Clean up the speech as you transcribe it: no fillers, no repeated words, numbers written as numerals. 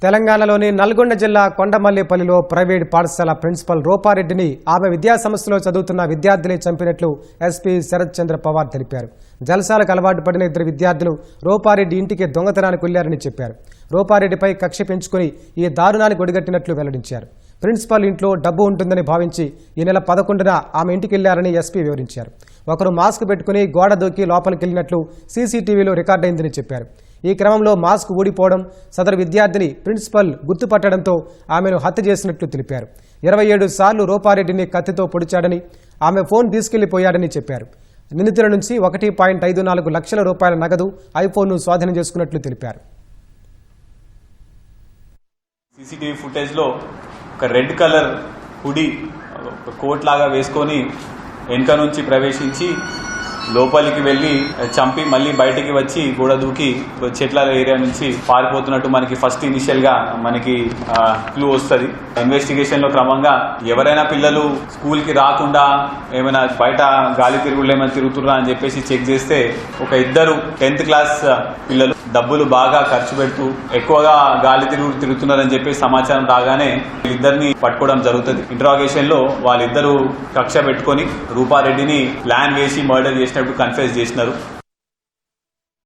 తెలంగాణలోని నల్గొండ జిల్లా కొండమల్లేపల్లిలో ప్రైవేట్ పాఠశాల ప్రిన్సిపల్ రూపారెడ్డిని ఆమె విద్యాసంస్థలో చదువుతున్న విద్యార్థులే చంపినట్లు ఎస్పీ శరత్ చంద్ర పవార్ తెలిపారు. జలసాలకు అలవాటు పడిన ఇద్దరు విద్యార్థులు రూపారెడ్డి ఇంటికి దొంగతనానికి వెళ్లారని చెప్పారు. రూపారెడ్డిపై కక్ష పెంచుకుని ఈ దారుణానికి ఒడిగట్టినట్లు వెల్లడించారు. ప్రిన్సిపల్ ఇంట్లో డబ్బు ఉంటుందని భావించి ఈ నెల 11న ఆమె ఇంటికి వెళ్లారని ఎస్పీ వివరించారు. ఒకరు మాస్క్ పెట్టుకుని గోడ దూకి లోపలికెళ్లినట్లు సీసీటీవీలో రికార్డైందని చెప్పారు. ఈ క్రమంలో మాస్క్ ఊడిపోవడం, సదరు విద్యార్థిని ప్రిన్సిపల్ గుర్తుపట్టడంతో ఆమెను హత్య చేసినట్లు తెలిపారు. 27 సార్లు రూపారెడ్డిని కత్తితో పొడిచాడని, ఆమె ఫోన్ తీసుకెళ్లిపోయాడని చెప్పారు. నిందితుల నుంచి 1.54 లక్షల రూపాయల నగదు, ఐఫోన్ను స్వాధీనం చేసుకున్నట్లు తెలిపారు. సీసీటీవీ ఫుటేజ్లో ఒక రెడ్ కలర్ హుడీ కోట్ లాగా వేసుకొని వెనుక నుంచి ప్రవేశించి లోపలికి వెళ్లి చంపి మళ్ళీ బయటికి వచ్చి గోడ దూకి చెట్ల ఏరియా నుంచి పారిపోతున్నట్టు మనకి ఫస్ట్ ఇనిషియల్ గా మనకి క్లూ వస్తుంది. ఇన్వెస్టిగేషన్ లో క్రమంగా ఎవరైనా పిల్లలు స్కూల్ కి రాకుండా ఏమైనా బయట గాలి తిరుగుళ్ళు ఏమైనా తిరుగుతున్నా అని చెప్పేసి చెక్ చేస్తే ఒక ఇద్దరు 10th క్లాస్ పిల్లలు డబ్బులు బాగా ఖర్చు పెడుతూ ఎక్కువగా గాలి తిరుగుతున్నారని చెప్పేసి సమాచారం రాగానే వీళ్ళిద్దరిని పట్టుకోవడం జరుగుతుంది. ఇంటరాగేషన్ లో వాళ్ళిద్దరూ కక్ష పెట్టుకొని రూపారెడ్డిని ప్లాన్ వేసి మర్డర్ చేసినట్టు కన్ఫెస్ చేసినారు.